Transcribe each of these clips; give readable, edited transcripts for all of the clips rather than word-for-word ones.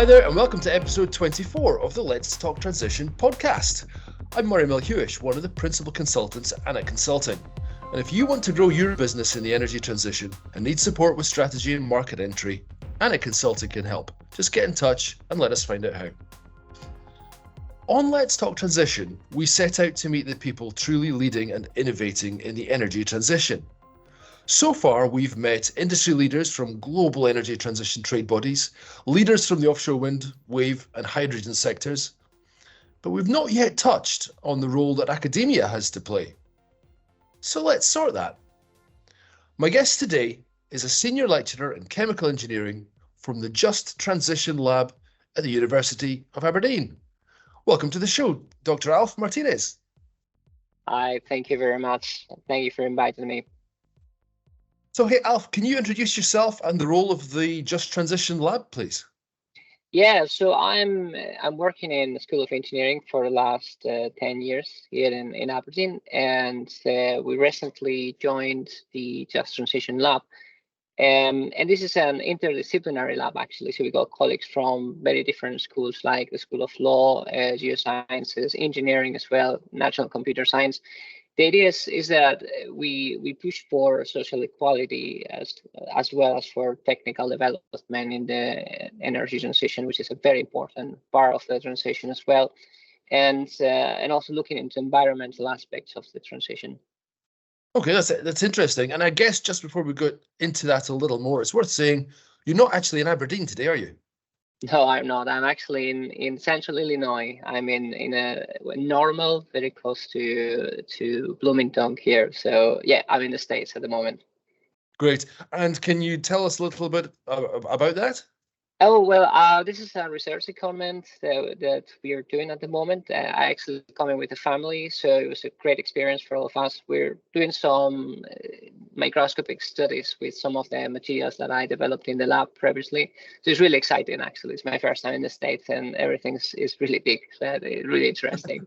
Hi there, and welcome to episode 24 of the Let's Talk Transition podcast. I'm Murray Milhewish, one of the principal consultants at Anik Consulting. And if you want to grow your business in the energy transition and need support with strategy and market entry, Anik Consulting can help. Just get in touch and let us find out how. On Let's Talk Transition, we set out to meet the people truly leading and innovating in the energy transition. So far, we've met industry leaders from global energy transition trade bodies, leaders from the offshore wind, wave and hydrogen sectors, but we've not yet touched on the role that academia has to play. So let's sort that. My guest today is a senior lecturer in chemical engineering from the Just Transition Lab at the University of Aberdeen. Welcome to the show, Dr. Alf Martinez. Hi, thank you very much. Thank you for inviting me. So, hey, Alf, can you introduce yourself and the role of the Just Transition Lab, please? Yeah, so I'm working in the School of Engineering for the last 10 years here in Aberdeen, and we recently joined the Just Transition Lab. And this is an interdisciplinary lab, actually. So we got colleagues from very different schools, like the School of Law, Geosciences, Engineering as well, Natural Computer Science. The idea is that we push for social equality as well as for technical development in the energy transition, which is a very important part of the transition as well, and also looking into environmental aspects of the transition. Okay, that's interesting. And I guess just before we go into that a little more, it's worth saying you're not actually in Aberdeen today, are you? No, I'm not. I'm actually in central Illinois. I'm in a normal, very close to Bloomington here. So yeah, I'm in the States at the moment. Great. And can you tell us a little bit about that? Oh, well, this is a research secondment that we are doing at the moment. I actually coming with a family, so it was a great experience for all of us. We're doing some microscopic studies with some of the materials that I developed in the lab previously. So it's really exciting, actually. It's my first time in the States, and everything is really big. So it's really interesting.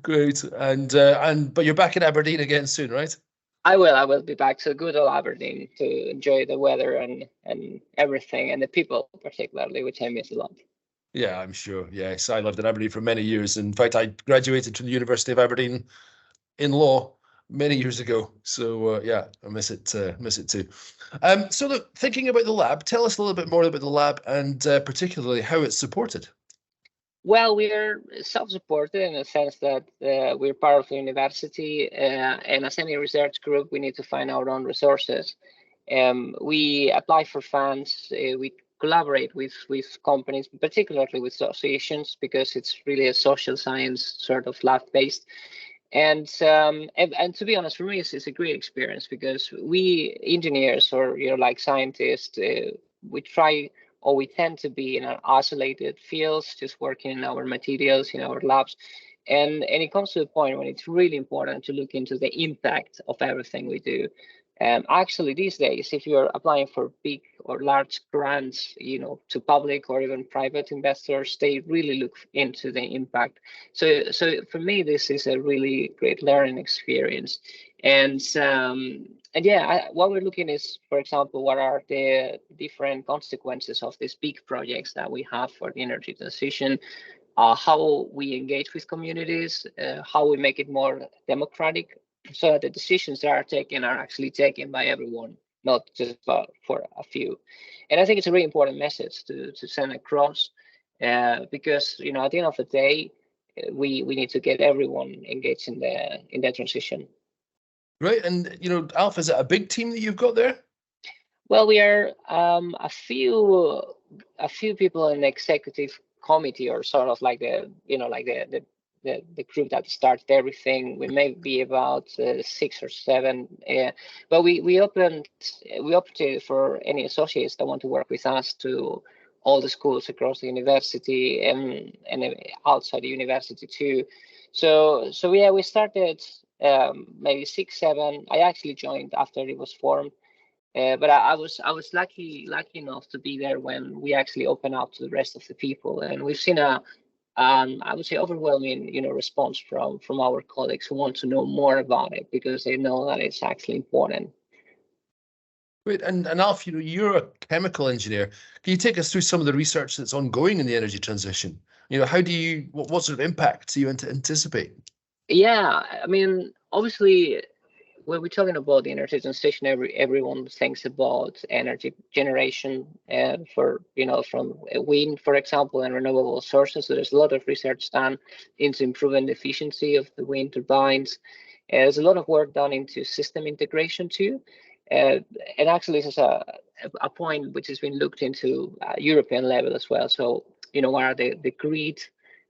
Great. But you're back in Aberdeen again soon, right? I will be back to good old Aberdeen to enjoy the weather and everything, and the people particularly, which I miss a lot. Yeah, I'm sure. Yes, I lived in Aberdeen for many years. In fact, I graduated from the University of Aberdeen in law many years ago. So yeah, I miss it too. So look, thinking about the lab, tell us a little bit more about the lab and particularly how it's supported. Well, we are self-supported in the sense that we're part of the university, and as any research group, we need to find our own resources. We apply for funds, we collaborate with companies, particularly with associations, because it's really a social science sort of lab-based. And to be honest, for me, it's a great experience because we engineers or like scientists, we try or we tend to be in our isolated fields, just working in our materials, in our labs. And it comes to a point when it's really important to look into the impact of everything we do. Actually, these days, if you're applying for big or large grants, to public or even private investors, they really look into the impact. So for me, this is a really great learning experience. And yeah, what we're looking is, for example, what are the different consequences of these big projects that we have for the energy transition, how we engage with communities, how we make it more democratic, so that the decisions that are taken are actually taken by everyone, not just for a few. And I think it's a really important message to send across, because at the end of the day, we need to get everyone engaged in the transition. Right, and Alf, is it a big team that you've got there? Well, we are a few people in the executive committee, or sort of like the group that started everything. We may be about 6 or 7, but we opened it for any associates that want to work with us to all the schools across the university and outside the university too. So yeah, we started maybe 6, 7. I actually joined after it was formed. But I was lucky enough to be there when we actually opened up to the rest of the people, and we've seen a I would say overwhelming response from our colleagues who want to know more about it because they know that it's actually important. Great. And Alf, you're a chemical engineer. Can you take us through some of the research that's ongoing in the energy transition? How do you, what sort of impact do you anticipate? Yeah, I mean, obviously, when we're talking about the energy transition, everyone thinks about energy generation for, from wind, for example, and renewable sources. So there's a lot of research done into improving the efficiency of the wind turbines. There's a lot of work done into system integration too. And actually, this is a point which has been looked into European level as well. So, what are the grid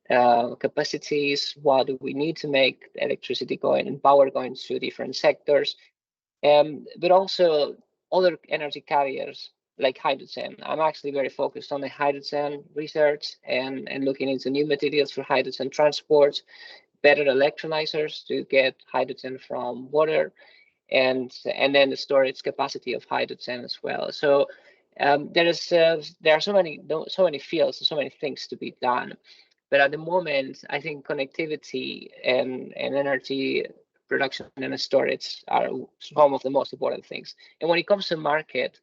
capacities? What do we need to make electricity going and power going to different sectors? But also other energy carriers like hydrogen. I'm actually very focused on the hydrogen research and looking into new materials for hydrogen transport, better electrolyzers to get hydrogen from water, and then the storage capacity of hydrogen as well. So there are so many fields, so many things to be done. But at the moment, I think connectivity and energy production and storage are some of the most important things. And when it comes to market,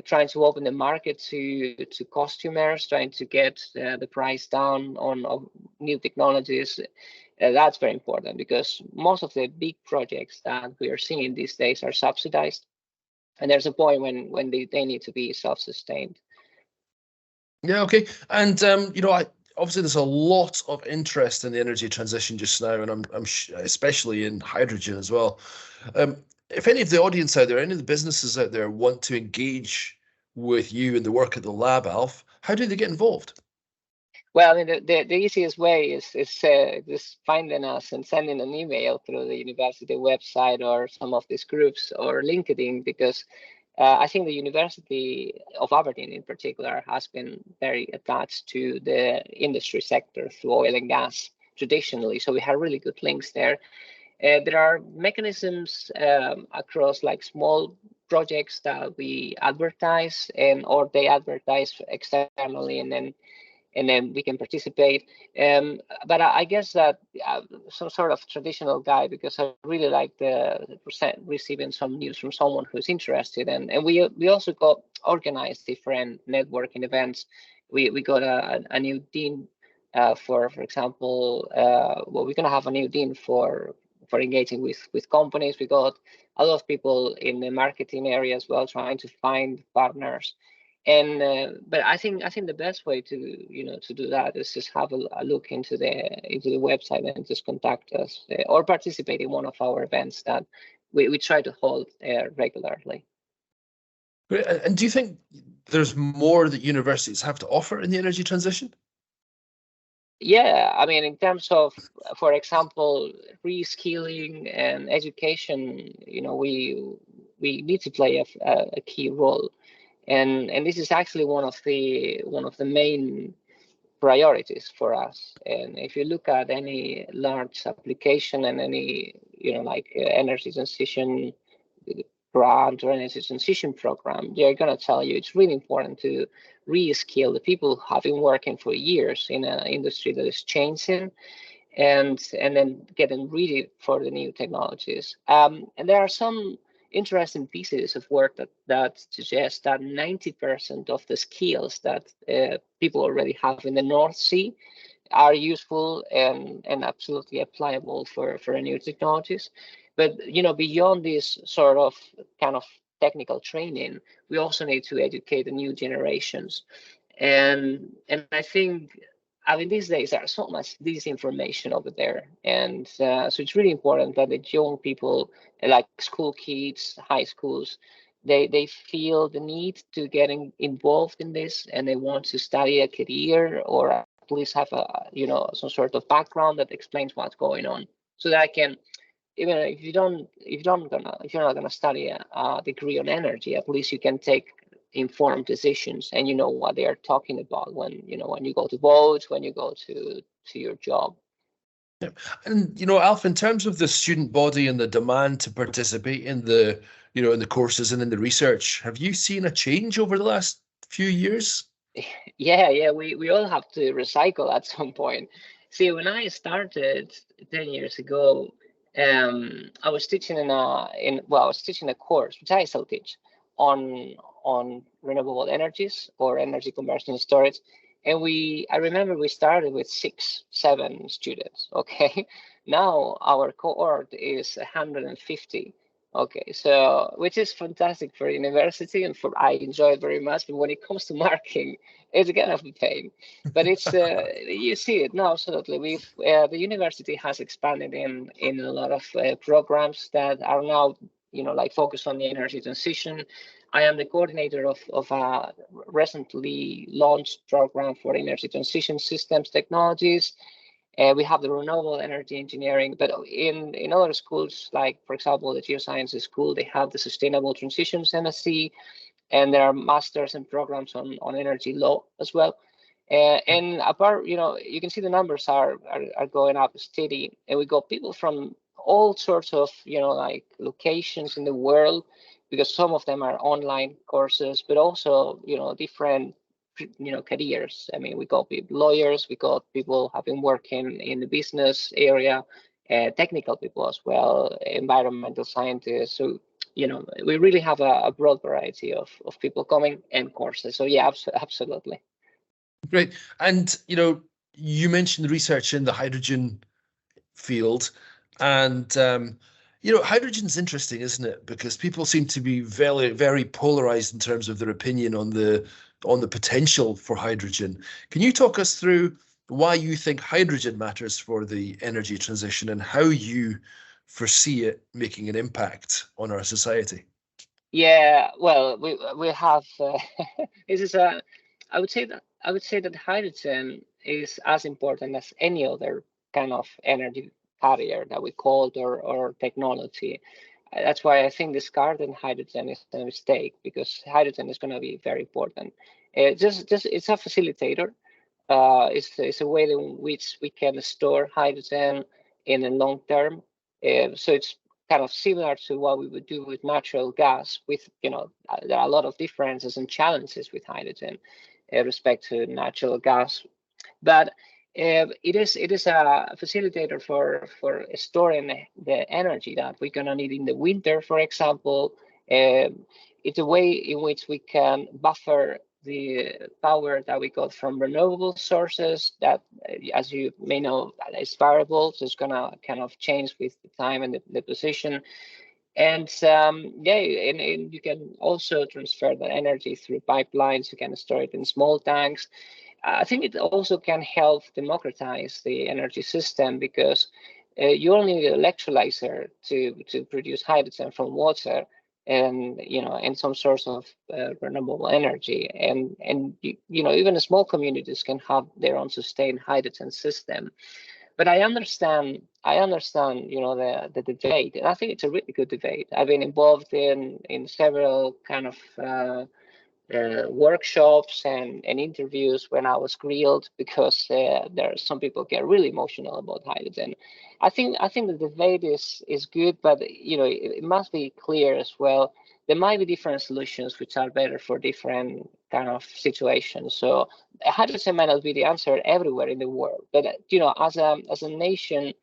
trying to open the market to customers, trying to get the price down on new technologies, that's very important because most of the big projects that we are seeing these days are subsidized, and there's a point when they need to be self-sustained. Yeah, okay. And obviously there's a lot of interest in the energy transition just now, and I'm especially in hydrogen as well. If any of the audience out there, any of the businesses out there want to engage with you and the work at the lab, Alf, how do they get involved? Well, I mean, the easiest way is just finding us and sending an email through the university website or some of these groups or LinkedIn, because I think the University of Aberdeen in particular has been very attached to the industry sector through oil and gas traditionally. So we have really good links there. There are mechanisms across like small projects that we advertise or they advertise externally, and then we can participate. But I guess that some sort of traditional guide, because I really like the receiving some news from someone who's interested. And we also got organized different networking events. We got a new dean for example, well, we're going to have a new dean for engaging with companies. We got a lot of people in the marketing area as well, trying to find partners. And but I think the best way to to do that is just have a look into the website and just contact us or participate in one of our events that we try to hold regularly. Great. And do you think there's more that universities have to offer in the energy transition? Yeah, I mean, in terms of, for example, reskilling and education, we need to play a key role. And this is actually one of the main priorities for us. And if you look at any large application and any energy transition grant or energy transition program, they're going to tell you it's really important to reskill the people who have been working for years in an industry that is changing, and then getting ready for the new technologies. And there are some interesting pieces of work that suggest that 90% of the skills that people already have in the North Sea are useful and absolutely applicable for new technologies. But beyond this sort of kind of technical training, we also need to educate the new generations. And I think, I mean, these days there's so much disinformation over there, and so it's really important that the young people, like school kids, high schools, they feel the need to get involved in this, and they want to study a career or at least have some sort of background that explains what's going on, so that I can, even if you're not gonna study a degree on energy, at least you can take informed decisions and you know what they are talking about when you go to vote, when you go to your job. Yeah. And Alf, in terms of the student body and the demand to participate in the in the courses and in the research, have you seen a change over the last few years? Yeah, we all have to recycle at some point. See, when I started 10 years ago, I was teaching I was teaching a course which I still teach on renewable energies or energy conversion and storage. And I remember we started with 6-7 students. Okay, now our cohort is 150. Okay, so which is fantastic for university, and for I enjoy it very much. But when it comes to marking, it's kind of a pain. But it's you see it. No, absolutely. The university has expanded in a lot of programs that are now, like focused on the energy transition. I am the coordinator of a recently launched program for energy transition systems technologies. We have the renewable energy engineering, but in other schools, like for example, the geosciences school, they have the sustainable transitions MSc, and there are masters and programs on energy law as well. And apart, you can see the numbers are going up steady, and we got people from all sorts of, like locations in the world, because some of them are online courses, but also, different, careers. I mean, we got lawyers, we got people have been working in the business area, technical people as well, environmental scientists. So, we really have a broad variety of people coming and courses. So yeah, absolutely. Great. And, you mentioned research in the hydrogen field, and hydrogen's interesting, isn't it? Because people seem to be very, very polarized in terms of their opinion on the potential for hydrogen. Can you talk us through why you think hydrogen matters for the energy transition, and how you foresee it making an impact on our society? Yeah, well, we have this is a I would say that hydrogen is as important as any other kind of energy carrier that we called or technology. That's why I think discarding hydrogen is a mistake, because hydrogen is going to be very important. Just it's a facilitator. It's a way in which we can store hydrogen in the long term. So it's kind of similar to what we would do with natural gas. With there are a lot of differences and challenges with hydrogen respect to natural gas, but it is a facilitator for storing the energy that we're gonna need in the winter, for example. It's a way in which we can buffer the power that we got from renewable sources that, as you may know, is variable, so it's gonna kind of change with the time and the position. And yeah, and you can also transfer the energy through pipelines. You can store it in small tanks. I think it also can help democratize the energy system, because you only need an electrolyzer to produce hydrogen from water, and and some source of renewable energy, and even the small communities can have their own sustained hydrogen system. But I understand, the debate, and I think it's a really good debate. I've been involved in several kind of workshops and interviews when I was grilled, because there are some people get really emotional about hydrogen. I think the debate is good, but it must be clear as well. There might be different solutions which are better for different kind of situations. So hydrogen might not be the answer everywhere in the world, but as a nation,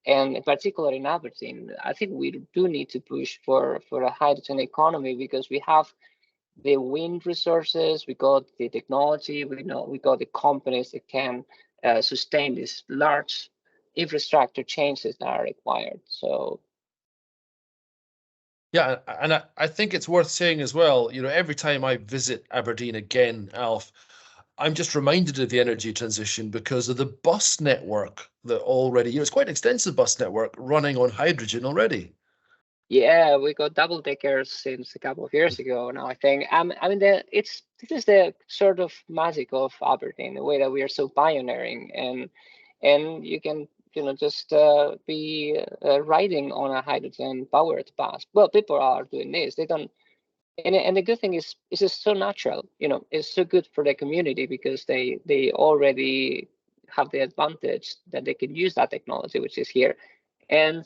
and in particular in Aberdeen, I think we do need to push for a hydrogen economy, because we have the wind resources, we got the technology, we got the companies that can sustain these large infrastructure changes that are required. So Yeah, and I think it's worth saying as well, every time I visit Aberdeen again, Alf, I'm just reminded of the energy transition because of the bus network that already, it's quite an extensive bus network running on hydrogen already. yeah, we got double deckers since a couple of years ago now, I think. I mean, this is the sort of magic of Aberdeen, the way that we are so pioneering, and you can just be riding on a hydrogen powered bus. Well, people are doing this. They don't, and the good thing is it's just so natural. It's so good for the community, because they already have the advantage that they can use that technology which is here. And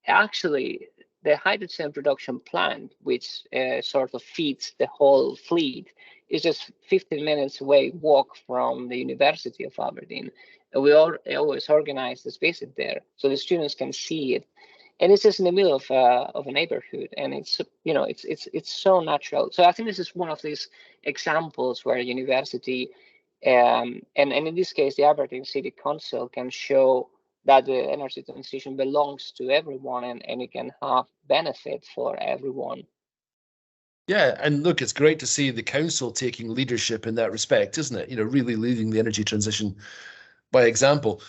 actually, the hydrogen production plant, which sort of feeds the whole fleet, is just 15 minutes away walk from the University of Aberdeen. And we always organize this visit there, so the students can see it. and it's just in the middle of a neighborhood, and it's it's so natural. So I think this is one of these examples where university and in this case the Aberdeen City Council can show that the energy transition belongs to everyone, and it can have benefit for everyone. Yeah, and look, it's great to see the council taking leadership in that respect, isn't it? Really leading the energy transition by example.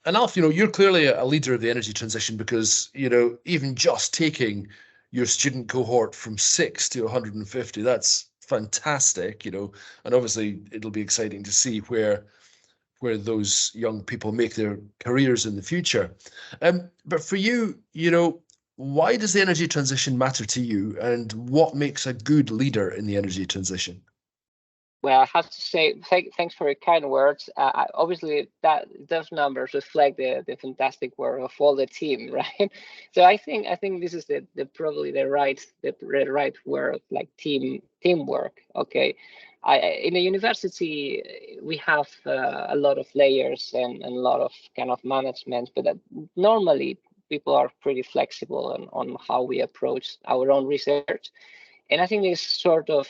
And Alf, you're clearly a leader of the energy transition because, even just taking your student cohort from 6 to 150, that's fantastic, and obviously it'll be exciting to see where those young people make their careers in the future. But for you, why does the energy transition matter to you, and what makes a good leader in the energy transition? Well, I have to say, thanks for your kind words. Obviously, those numbers reflect the fantastic work of all the team, right? So I think this is the probably the right word, like teamwork. Okay, in the university we have a lot of layers and a lot of kind of management, but normally people are pretty flexible on how we approach our own research, and I think this sort of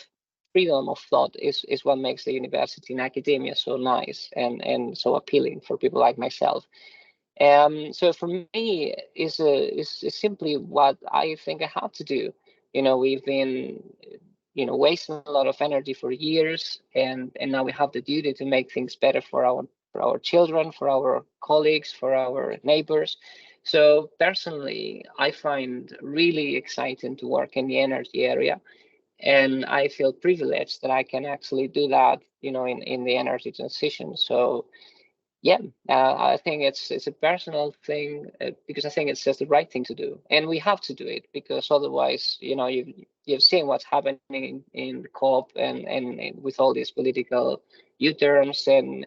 freedom of thought is what makes the university and academia so nice and so appealing for people like myself. So for me, is simply what I think I have to do. We've been wasting a lot of energy for years, and now we have the duty to make things better for our children, for our colleagues, for our neighbors. So personally, I find really exciting to work in the energy area, and I feel privileged that I can actually do that, in the energy transition. So yeah, I think it's a personal thing, because I think it's just the right thing to do, and we have to do it because otherwise, you've seen what's happening in COP and with all these political U-turns, and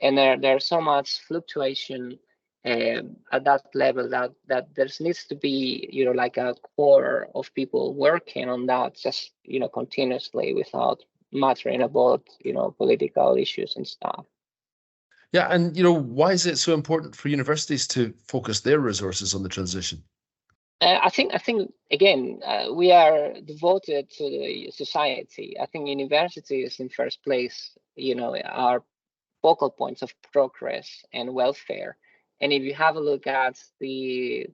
there's so much fluctuation at that level that there needs to be like a core of people working on that just continuously without mattering about political issues and stuff. Yeah, and why is it so important for universities to focus their resources on the transition? I think again, we are devoted to the society. I think universities in first place, are focal points of progress and welfare. And if you have a look at I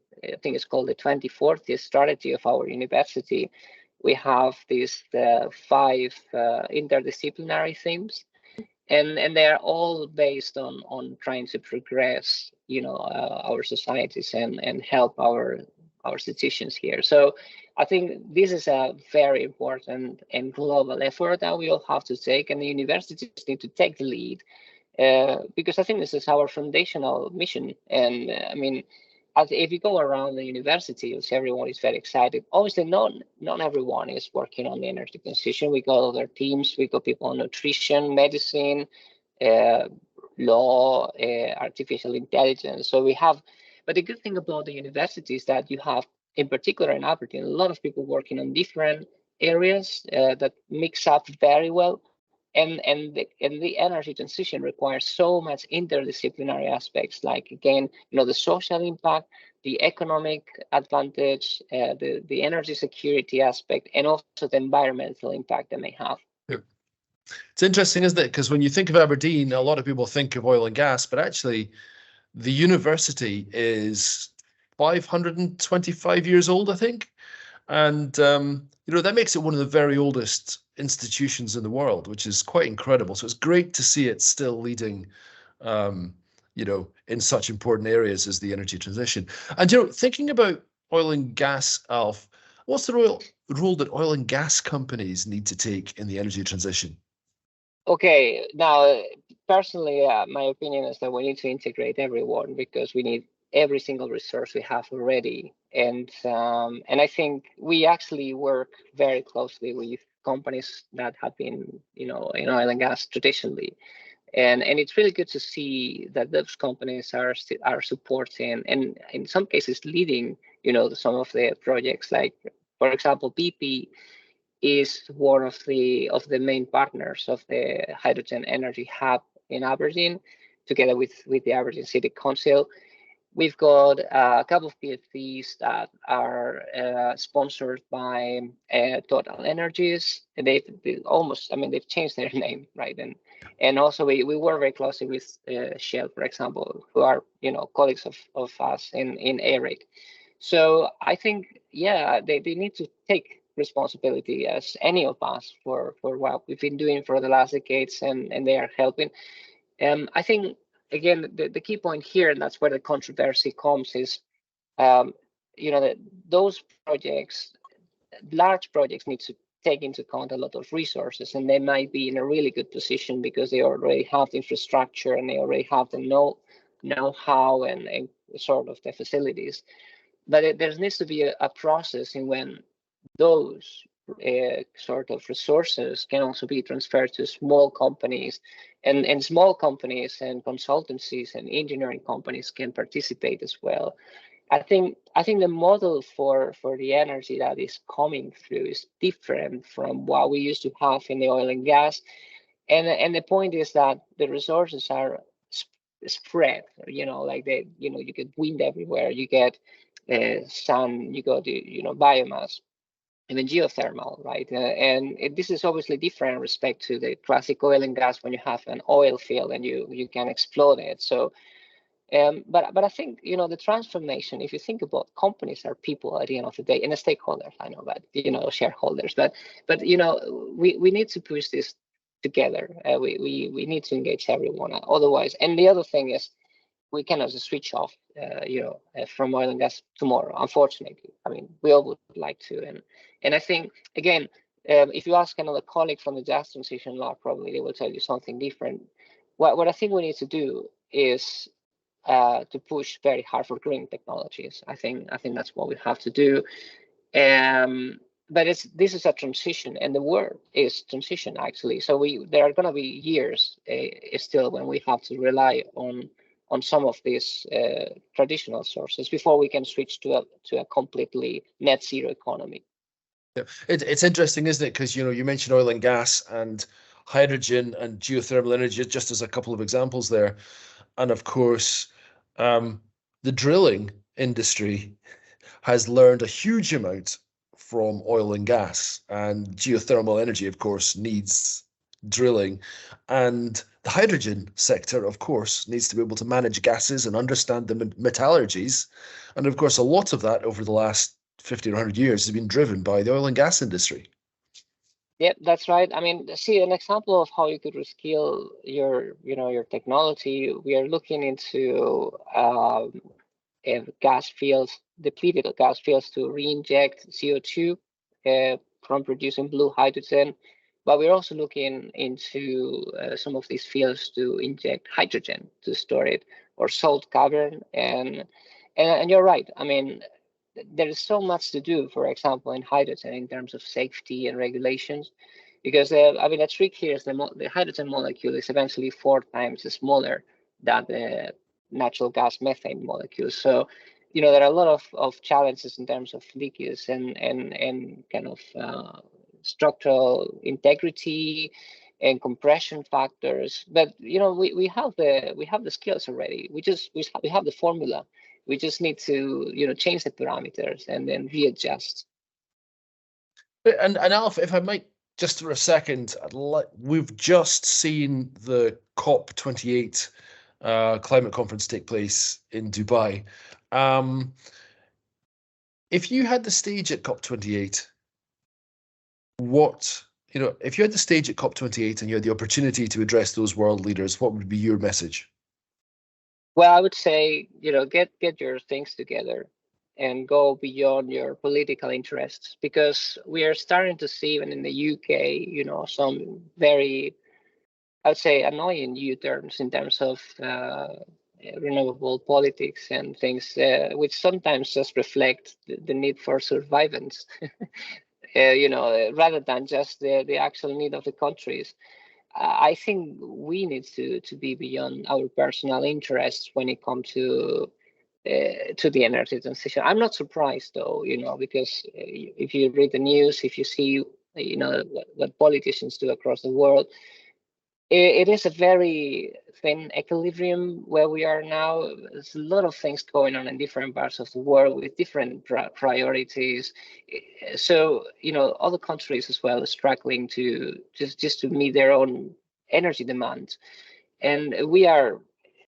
think it's called the 2040 strategy of our university, we have these 5 interdisciplinary themes, and they are all based on trying to progress, our societies and help our citizens here. So I think this is a very important and global effort that we all have to take, and the universities need to take the lead, because I think this is our foundational mission. And I mean, if you go around the universities, everyone is very excited. Obviously, not everyone is working on the energy transition. We got other teams. We got people on nutrition, medicine, uh, law, artificial intelligence. So we have, but the good thing about the university is that you have, in particular in Aberdeen, a lot of people working on different areas that mix up very well. And the energy transition requires so much interdisciplinary aspects, like again, the social impact, the economic advantage, the energy security aspect, and also the environmental impact they may have. Yeah. It's interesting, isn't it? Because when you think of Aberdeen, a lot of people think of oil and gas, but actually the university is 525 years old, I think. And that makes it one of the very oldest institutions in the world, which is quite incredible. So it's great to see it still leading, in such important areas as the energy transition. And thinking about oil and gas, Alf, what's the role that oil and gas companies need to take in the energy transition? Okay, now personally, my opinion is that we need to integrate everyone because we need every single resource we have already, and I think we actually work very closely with companies that have been, in oil and gas traditionally, and it's really good to see that those companies are supporting and in some cases leading, some of the projects. Like, for example, BP is one of the main partners of the hydrogen energy hub in Aberdeen, together with the Aberdeen City Council. We've got a couple of PFPs that are sponsored by Total Energies. And they almost, I mean, they've changed their name, right? And also we work very closely with Shell, for example, who are, you know, colleagues of us in ARIC. So I think, yeah, they need to take responsibility as any of us for what we've been doing for the last decades, and they are helping. I think, again, the key point here, and that's where the controversy comes, is you know, that those projects, large projects, need to take into account a lot of resources, and they might be in a really good position because they already have the infrastructure and they already have the know-how and sort of the facilities. But there needs to be a process in when those sort of resources can also be transferred to small companies, and small companies and consultancies and engineering companies can participate as well. I think the model for the energy that is coming through is different from what we used to have in the oil and gas, and the point is that the resources are spread. You know, like you get wind everywhere, you get sun, you got biomass, even geothermal, right? This is obviously different in respect to the classic oil and gas when you have an oil field and you can explode it. So, but I think, you know, the transformation, if you think about companies are people at the end of the day, and the stakeholders, I know that, you know, shareholders, but you know, we need to push this together. We need to engage everyone, otherwise. And the other thing is, we cannot just switch off, from oil and gas tomorrow. Unfortunately, I mean, we all would like to, and I think, again, if you ask another colleague from the Just Transition Lab, probably they will tell you something different. What I think we need to do is to push very hard for green technologies. I think that's what we have to do. But this is a transition, and the world is transition, actually. So there are going to be years still when we have to rely on some of these traditional sources before we can switch to a completely net zero economy. Yeah. It's interesting, isn't it? Because, you know, you mentioned oil and gas and hydrogen and geothermal energy just as a couple of examples there. And of course, the drilling industry has learned a huge amount from oil and gas, and geothermal energy, of course, needs drilling. And the hydrogen sector, of course, needs to be able to manage gases and understand the metallurgies. And of course, a lot of that over the last 50 or 100 years has been driven by the oil and gas industry. Yep, that's right. I mean, see, an example of how you could reskill your technology. We are looking into gas fields, depleted gas fields, to re-inject CO2 from producing blue hydrogen. But we're also looking into some of these fields to inject hydrogen to store it, or salt cavern. And you're right. I mean, there is so much to do, for example, in hydrogen in terms of safety and regulations, because I mean, the trick here is the hydrogen molecule is eventually 4 times smaller than the natural gas methane molecule. So, you know, there are a lot of challenges in terms of leakage and kind of structural integrity and compression factors. But, you know, we have the skills already. We have the formula. We just need to, you know, change the parameters and then readjust. And Alf, if I might, just for a second, we've just seen the COP28 climate conference take place in Dubai. If you had the stage at COP28, if you had the stage at COP28 and you had the opportunity to address those world leaders, what would be your message? Well, I would say, you know, get your things together and go beyond your political interests, because we are starting to see, even in the UK, you know, some very, I would say, annoying U-turns in terms of renewable politics and things, which sometimes just reflect the need for survivance, rather than just the actual need of the countries. I think we need to be beyond our personal interests when it comes to the energy transition. I'm not surprised, though, you know, because if you read the news, if you see, you know, what politicians do across the world, It is a very thin equilibrium where we are now. There's a lot of things going on in different parts of the world with different priorities. So, other countries as well are struggling to just to meet their own energy demand. And we are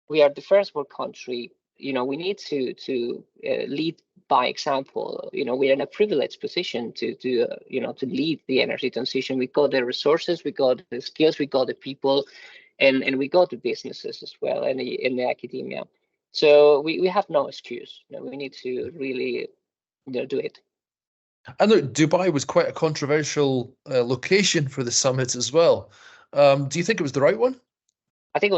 the first world country. We need to lead by example. We're in a privileged position to lead the energy transition. We got the resources, we got the skills, we got the people, and we got the businesses as well, and in the academia. So we have no excuse. We need to really do it. And look, Dubai was quite a controversial location for the summit as well. Do you think it was the right one? I think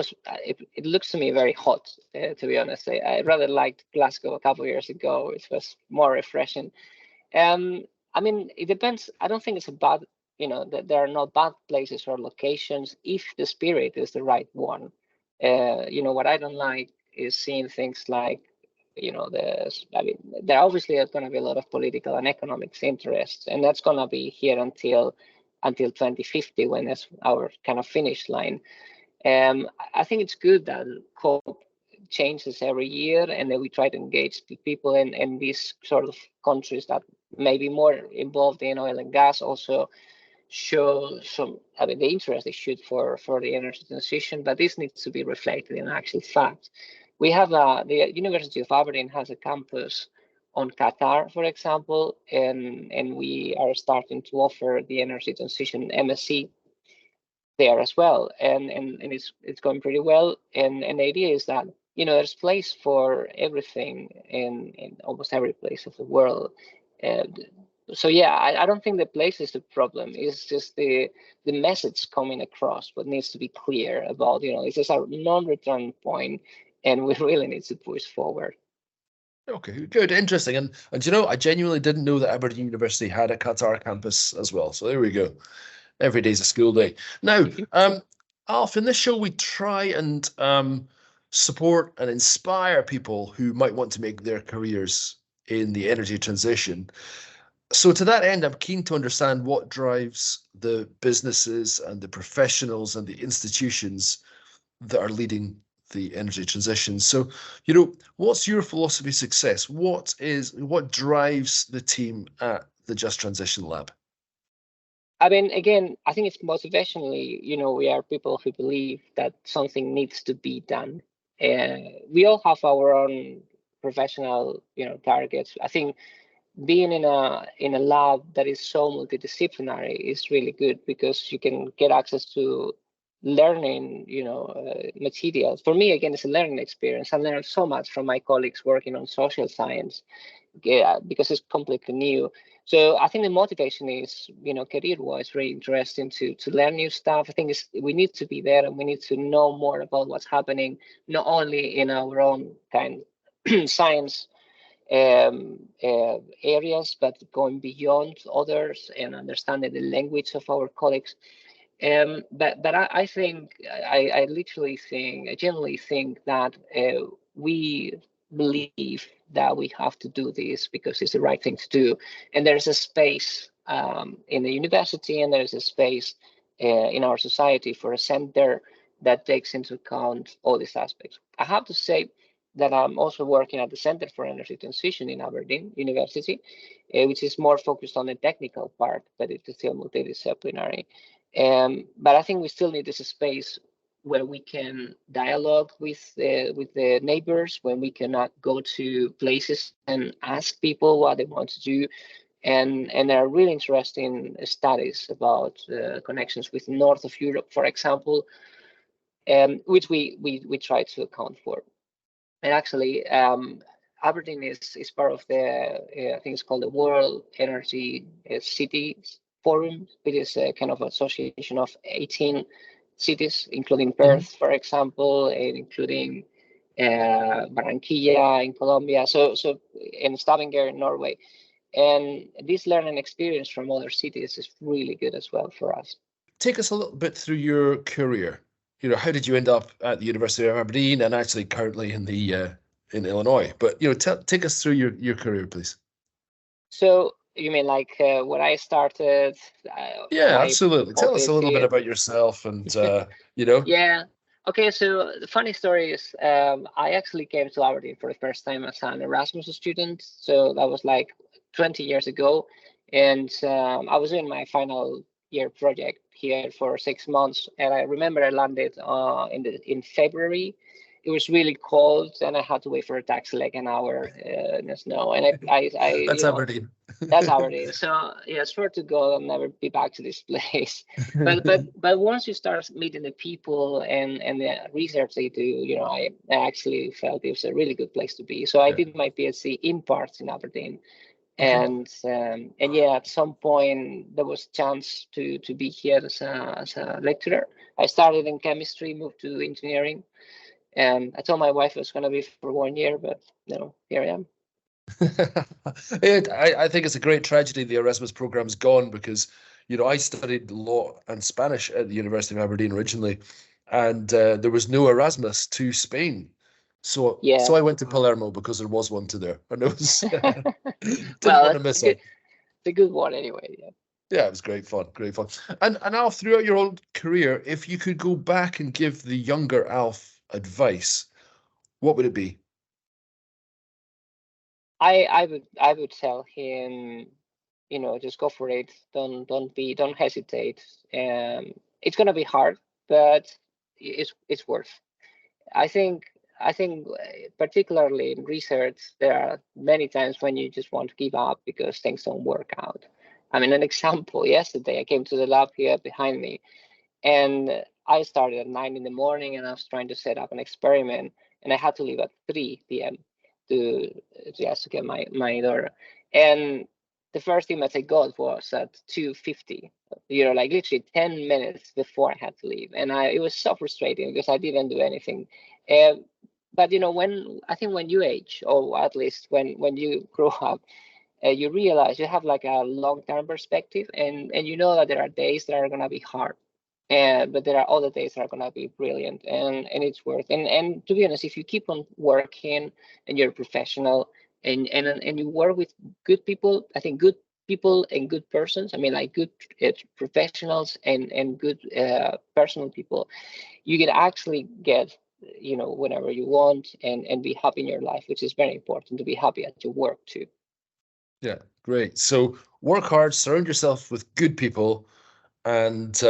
it looks to me very hot, to be honest. I rather liked Glasgow a couple of years ago. It was more refreshing. I mean, it depends. I don't think it's a bad, that there are not bad places or locations if the spirit is the right one. What I don't like is seeing things like, there obviously are going to be a lot of political and economic interests, and that's going to be here until 2050, when that's our kind of finish line. I think it's good that COP changes every year, and then we try to engage the people in these sort of countries that may be more involved in oil and gas, also show the interest they should for the energy transition. But this needs to be reflected in actual fact. We have the University of Aberdeen has a campus on Qatar, for example, and we are starting to offer the energy transition MSc there as well, and it's going pretty well. And the idea is that there's place for everything in almost every place of the world. And so yeah, I don't think the place is the problem. It's just the message coming across. What needs to be clear about this is our non-return point, and we really need to push forward. Okay, good, interesting. And I genuinely didn't know that Aberdeen University had a Qatar campus as well. So there we go. Every day's a school day. Now, Alf, in this show, we try and support and inspire people who might want to make their careers in the energy transition. So to that end, I'm keen to understand what drives the businesses and the professionals and the institutions that are leading the energy transition. So, what's your philosophy of success? What drives the team at the Just Transition Lab? I mean, again, I think it's motivationally, we are people who believe that something needs to be done. We all have our own professional, targets. I think being in a lab that is so multidisciplinary is really good, because you can get access to learning, materials. For me, again, it's a learning experience. I learned so much from my colleagues working on social science, because it's completely new. So I think the motivation is, career-wise, very interesting to learn new stuff. I think we need to be there, and we need to know more about what's happening, not only in our own kind of science areas, but going beyond others and understanding the language of our colleagues. But I think I genuinely think that we believe that we have to do this because it's the right thing to do, and there's a space in the university, and there's a space in our society for a center that takes into account all these aspects. I have to say that I'm also working at the Center for Energy Transition in Aberdeen University, which is more focused on the technical part, but it's still multidisciplinary. But I think we still need this space where we can dialogue with the neighbors, when we cannot go to places and ask people what they want to do. And there are really interesting studies about connections with north of Europe, for example, which we try to account for. And actually, Aberdeen is part of the, I think it's called the World Energy Cities Forum. It is a kind of association of 18 cities, including Perth, for example, and including Barranquilla in Colombia, and Stavanger in Norway. And this learning experience from other cities is really good as well for us. Take us a little bit through your career. How did you end up at the University of Aberdeen and actually currently in Illinois? But take us through your career, please. So You mean like when I started, Yeah, my absolutely. Tell us a little bit mobility? about yourself and, you know. Yeah. Okay, so the funny story is I actually came to Aberdeen for the first time as an Erasmus student. So that was like 20 years ago. And I was in my final year project here for 6 months. And I remember I landed in February. It was really cold and I had to wait for a taxi like an hour in the snow. And I That's Aberdeen. that's how it is. So yeah, swear to God, I'll never be back to this place. But once you start meeting the people and the research they do, I actually felt it was a really good place to be. So I Yeah. did my PhD in parts in Aberdeen, Okay. and yeah, at some point there was chance to be here as a lecturer. I started in chemistry, moved to engineering, and I told my wife it was going to be for 1 year, but here I am. I think it's a great tragedy the Erasmus program's gone because, I studied law and Spanish at the University of Aberdeen originally, and there was no Erasmus to Spain. So Yeah. I went to Palermo because there was one to there, and it was didn't Well, want to it's miss good. it. It's a good one anyway. Yeah. Yeah, it was great fun, great fun. And Alf, throughout your whole career, if you could go back and give the younger Alf advice, what would it be? I would tell him, just go for it. Don't hesitate. It's gonna be hard, but it's worth. I think I think particularly in research, there are many times when you just want to give up because things don't work out. I mean, an example, yesterday I came to the lab here behind me, and I started at 9 in the morning and I was trying to set up an experiment, and I had to leave at 3 p.m. to just to get my daughter. And the first image I got was at 2:50, like literally 10 minutes before I had to leave. And it was so frustrating because I didn't do anything. Um, but when I think when you age, or at least when you grow up, you realize you have like a long-term perspective, and you know that there are days that are gonna be hard, but there are other days that are gonna be brilliant, and it's worth. And to be honest, if you keep on working and you're a professional and you work with good people, I think good people and good persons. I mean, like good professionals and good personal people, you can actually get whenever you want and be happy in your life, which is very important to be happy at your work too. Yeah, great. So work hard, surround yourself with good people, and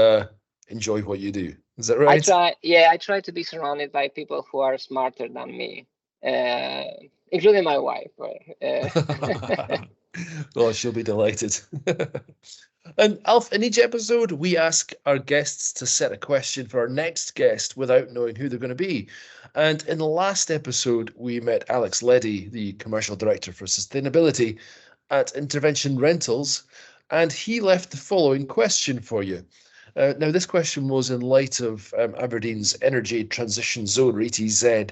enjoy what you do. Is that right? I try to be surrounded by people who are smarter than me, uh, including my wife. Right? Well, she'll be delighted. And Alf, in each episode, we ask our guests to set a question for our next guest without knowing who they're going to be. And in the last episode, we met Alex Leddy, the commercial director for sustainability at Intervention Rentals, and he left the following question for you. Now, this question was in light of Aberdeen's Energy Transition Zone, or ETZ,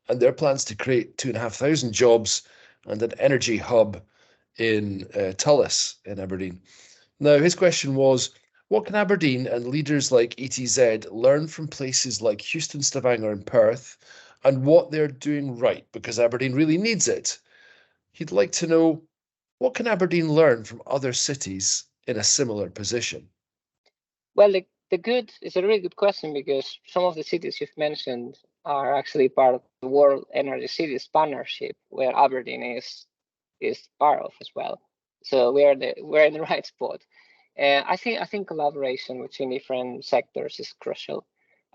and their plans to create 2,500 jobs and an energy hub in Tullis in Aberdeen. Now, his question was, what can Aberdeen and leaders like ETZ learn from places like Houston, Stavanger, and Perth, and what they're doing right, because Aberdeen really needs it? He'd like to know, what can Aberdeen learn from other cities in a similar position? Well, the good is a really good question because some of the cities you've mentioned are actually part of the World Energy Cities Partnership, where Aberdeen is part of as well. So we're in the right spot. I think collaboration between different sectors is crucial.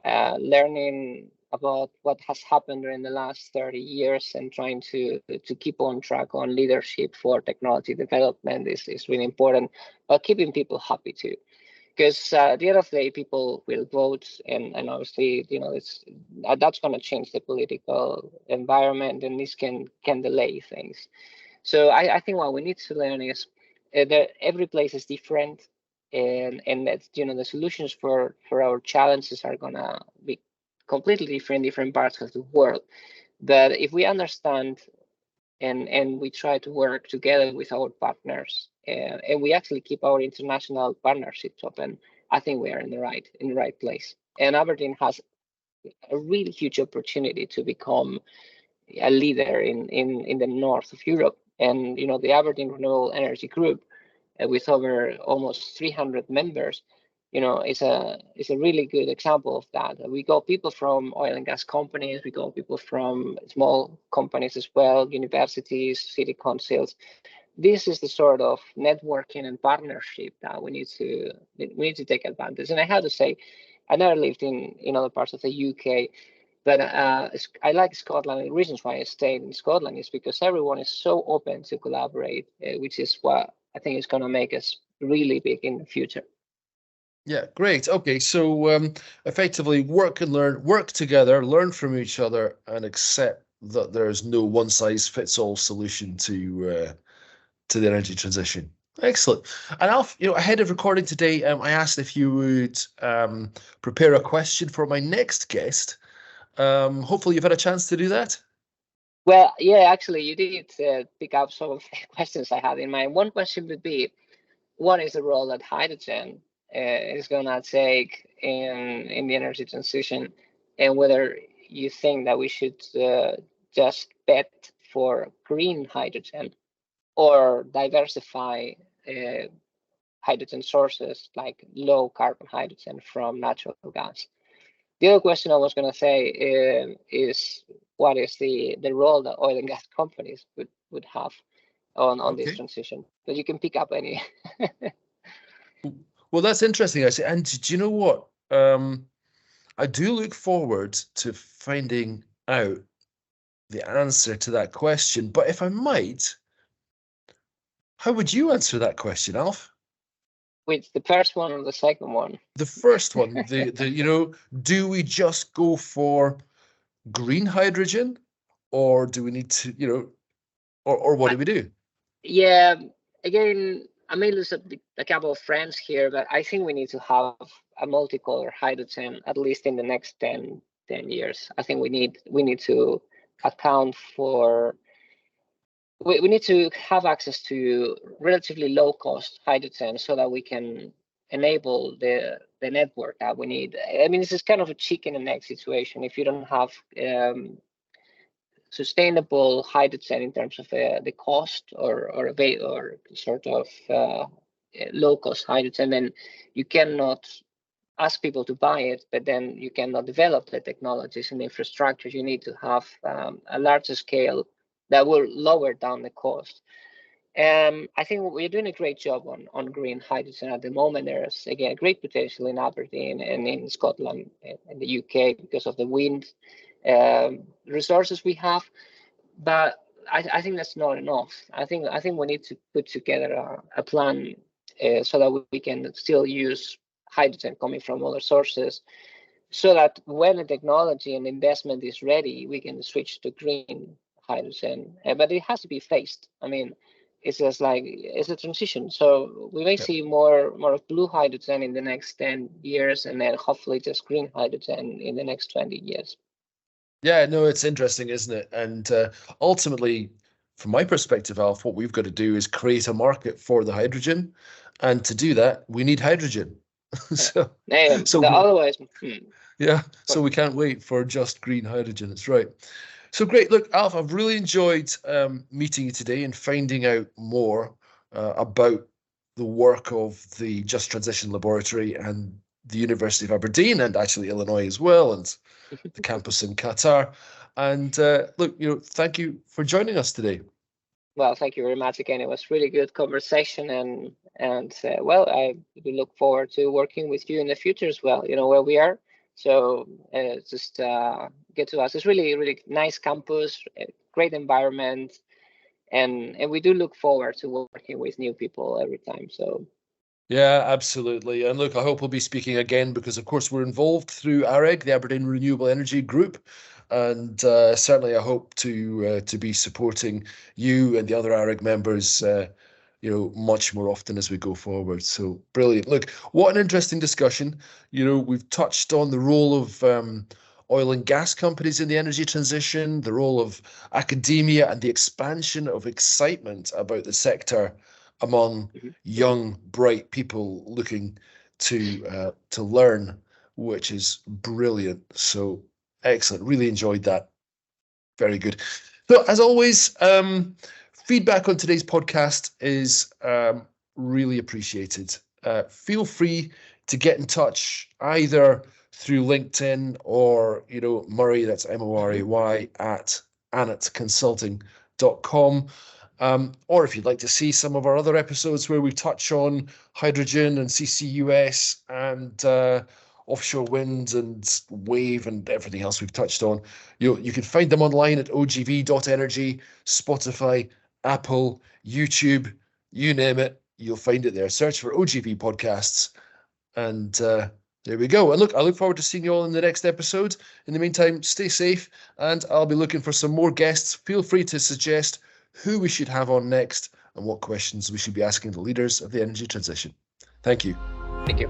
Learning about what has happened during the last 30 years and trying to keep on track on leadership for technology development is really important, but keeping people happy too. Because at the end of the day, people will vote, and obviously, it's that's going to change the political environment, and this can delay things. So I think what we need to learn is that every place is different, and that the solutions for our challenges are gonna be completely different in different parts of the world. But if we understand and we try to work together with our partners, and we actually keep our international partnerships open, I think we are in the right place. And Aberdeen has a really huge opportunity to become a leader in the north of Europe. And the Aberdeen Renewable Energy Group with over almost 300 members, is a really good example of that. We got people from oil and gas companies, we got people from small companies as well, universities, city councils. This is the sort of networking and partnership that we need to take advantage. And I have to say, I never lived in other parts of the UK, but I like Scotland. The reasons why I stayed in Scotland is because everyone is so open to collaborate, which is what I think is going to make us really big in the future. Yeah, great. Okay, so effectively work and learn, work together, learn from each other, and accept that there's no one-size-fits-all solution to the energy transition. Excellent. And Alf, ahead of recording today, I asked if you would prepare a question for my next guest. Hopefully you've had a chance to do that. Well, yeah, actually, you did pick up some of the questions I had in mind. One question would be, what is the role that hydrogen is going to take in the energy transition, and whether you think that we should just bet for green hydrogen or diversify hydrogen sources like low carbon hydrogen from natural gas. The other question I was going to say is what is the role that oil and gas companies would have on this transition? But you can pick up any. Well, that's interesting, actually. And do you know what? I do look forward to finding out the answer to that question. But if I might, how would you answer that question, Alf? Which, the first one or the second one? The first one, do we just go for green hydrogen, or do we need to, or what do we do? Yeah, again, I may lose a couple of friends here, but I think we need to have a multicolor hydrogen at least in the next 10 years. I think we need to account for. We need to have access to relatively low cost hydrogen so that we can enable the network that we need. I mean, this is kind of a chicken and egg situation. If you don't have sustainable hydrogen in terms of the cost or sort of low cost hydrogen, then you cannot ask people to buy it, but then you cannot develop the technologies and the infrastructure. You need to have a larger scale that will lower down the cost. I think we're doing a great job on green hydrogen at the moment. There's, again, great potential in Aberdeen and in Scotland and the UK because of the wind resources we have. But I think that's not enough. I think we need to put together a plan so that we can still use hydrogen coming from other sources, so that when the technology and investment is ready, we can switch to green hydrogen. But it has to be phased. I mean, it's just like it's a transition. So we may see more of blue hydrogen in the next 10 years, and then hopefully just green hydrogen in the next 20 years. Yeah, no, it's interesting, isn't it? And ultimately, from my perspective, Alf, what we've got to do is create a market for the hydrogen, and to do that, we need hydrogen. so otherwise, yeah, so we can't wait for just green hydrogen. That's right. So great. Look, Alf, I've really enjoyed meeting you today and finding out more about the work of the Just Transition Laboratory and the University of Aberdeen, and actually Illinois as well, and the campus in Qatar. And look, thank you for joining us today. Well, thank you very much again. It was really good conversation, and well, I look forward to working with you in the future as well. You know where we are, so just get to us. It's really nice campus, great environment, and we do look forward to working with new people every time. So. Yeah, absolutely. And look, I hope we'll be speaking again because, of course, we're involved through AREG, the Aberdeen Renewable Energy Group. And certainly I hope to be supporting you and the other AREG members, much more often as we go forward. So brilliant. Look, what an interesting discussion. We've touched on the role of oil and gas companies in the energy transition, the role of academia and the expansion of excitement about the sector among young, bright people looking to learn, which is brilliant. So excellent. Really enjoyed that. Very good. So as always, feedback on today's podcast is really appreciated. Feel free to get in touch either through LinkedIn or, Murray, that's Moray, at anatconsulting.com. Or if you'd like to see some of our other episodes where we touch on hydrogen and CCUS and offshore wind and wave and everything else we've touched on, you can find them online at ogv.energy, Spotify, Apple, YouTube, you name it, you'll find it there. Search for OGV podcasts, and there we go. And look, I look forward to seeing you all in the next episode. In the meantime, stay safe, and I'll be looking for some more guests. Feel free to suggest who we should have on next and what questions we should be asking the leaders of the energy transition. Thank you. Thank you.